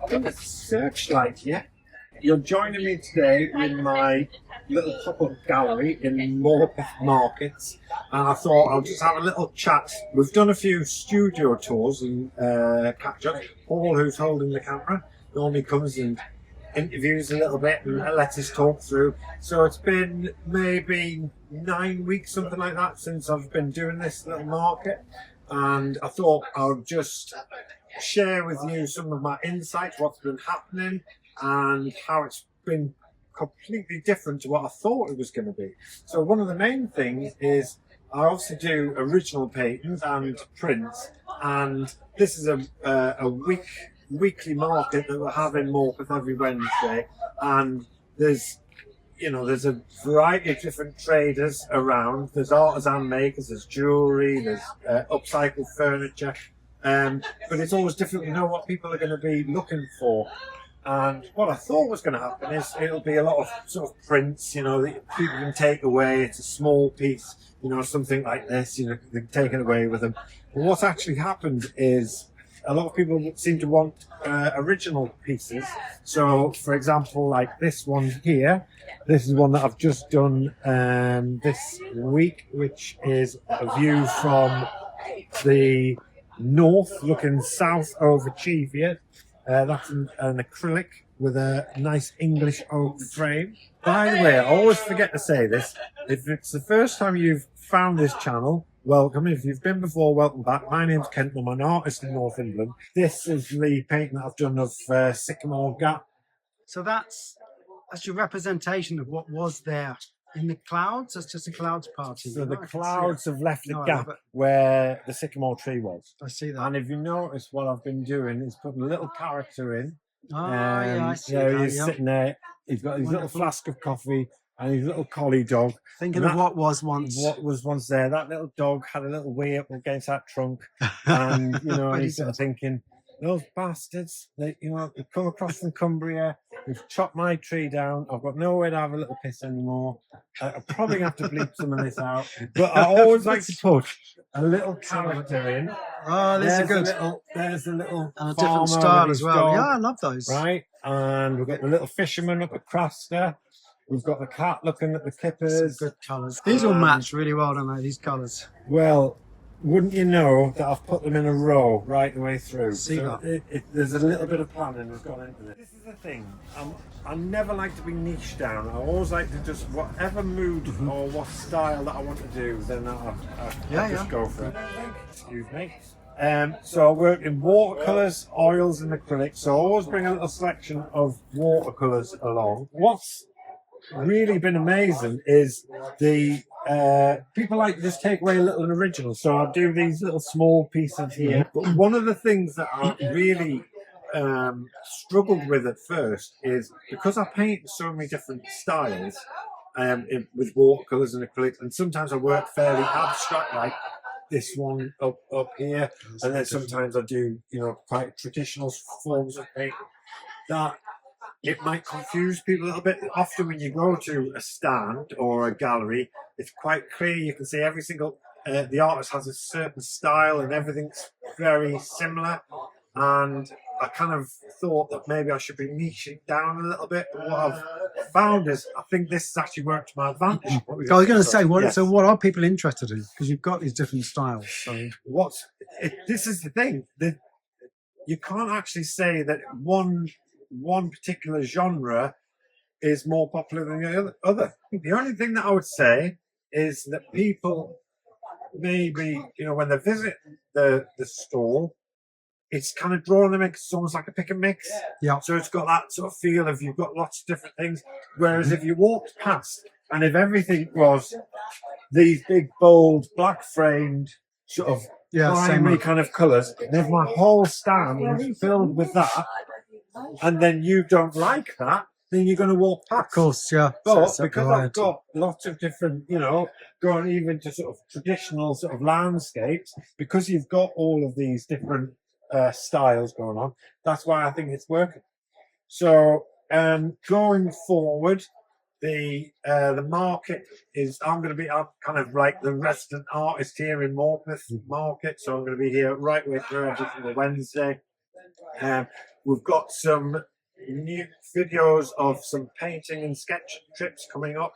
I think it's Searchlight, yeah. You're joining me today in my little pop-up gallery in Morpeth Markets, and I thought I'll just have a little chat. We've done a few studio tours and catch-up. Paul, who's holding the camera, normally comes and interviews a little bit and lets us talk through. So it's been maybe 9 weeks, something like that, since I've been doing this little market, and I thought I'll just share with you some of my insights, what's been happening, and how it's been completely different to what I thought it was going to be. So one of the main things is I obviously do original paintings and prints, and this is a weekly market that we have in Morpeth every Wednesday, and there's a variety of different traders around. There's artisan makers, there's jewellery, there's upcycled furniture, but it's always difficult to know what people are going to be looking for. And what I thought was going to happen is it'll be a lot of sort of prints, that people can take away. It's a small piece, something like this, they can take it away with them. But what's actually happened is a lot of people seem to want original pieces. So, for example, like this one here, this is one that I've just done this week, which is a view from the north, looking south over Cheviot. That's an acrylic with a nice English oak frame. By the way, I always forget to say this. If it's the first time you've found this channel, welcome. If you've been before, welcome back. My name's Kent. I'm an artist in Northumberland. This is the painting that I've done of Sycamore Gap. So that's your representation of what was there in the clouds. That's just a clouds party. So the clouds have left the gap where the sycamore tree was. I see that. And if you notice, what I've been doing is putting a little character in. Oh, yeah, I see that. He's sitting there. He's got his little flask of coffee and his little collie dog. Thinking of what was once. What was once there. That little dog had a little wee up against that trunk. And, and he's sort of thinking, those bastards, they've come across from Cumbria, they've chopped my tree down, I've got nowhere to have a little piss anymore. I'm probably going to have to bleep some of this out. But I always like to put a little character in. Oh, this is good. There's a little and a different style as well. Dog, yeah, I love those. Right, and we've got the little fisherman up at Craster. We've got the cat looking at the kippers. Some good colours. These all match really well, don't they, these colours? Well, wouldn't you know that I've put them in a row right the way through? See so there's a little bit of planning that's gone into this. This is the thing. I never like to be niche down. I always like to just whatever mood or what style that I want to do, then I just go for it. Excuse me. So I work in watercolours, oils and acrylics. So I always bring a little selection of watercolours along. What's really been amazing is the people like to just take away a little original. So I do these little small pieces here. But one of the things that I really struggled with at first is because I paint so many different styles with watercolours and acrylics, and sometimes I work fairly abstract, like this one up here, and then sometimes I do quite traditional forms of paint. That it might confuse people a little bit. Often when you go to a stand or a gallery, it's quite clear. You can see every single, the artist has a certain style and everything's very similar. And I kind of thought that maybe I should be niching down a little bit. But what I've found is I think this has actually worked to my advantage. I was going to say, so what are people interested in? Because you've got these different styles. So this is the thing. You can't actually say that one particular genre is more popular than the other. The only thing that I would say is that people maybe, when they visit the store, it's kind of drawing them in. It's almost like a pick and mix. Yeah. So it's got that sort of feel of you've got lots of different things. Whereas if you walked past and if everything was these big, bold, black framed sort of primary kind of colours, and if my whole stand was filled with that, and then you don't like that, then you're going to walk past. Of course, yeah. But because I've got lots of different, going even to sort of traditional sort of landscapes, because you've got all of these different styles going on, that's why I think it's working. So going forward, the market is, I'm kind of like the resident artist here in Morpeth Market, so I'm going to be here right way through every single Wednesday. We've got some new videos of some painting and sketch trips coming up.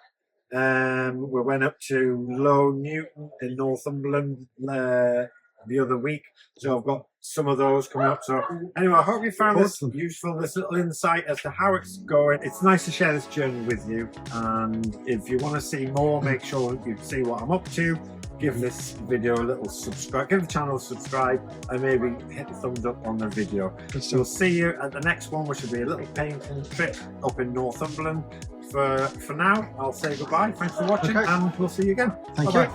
We went up to Low Newton in Northumberland the other week, so I've got some of those coming up. So anyway, I hope you found this useful, this little insight as to how it's going. It's nice to share this journey with you, and if you want to see more, make sure you see what I'm up to. Give this video a little subscribe, give the channel a subscribe, and maybe hit the thumbs up on the video. So we'll see you at the next one, which will be a little painting trip up in Northumberland. For now, I'll say goodbye. Thanks for watching, and we'll see you again. Thank you.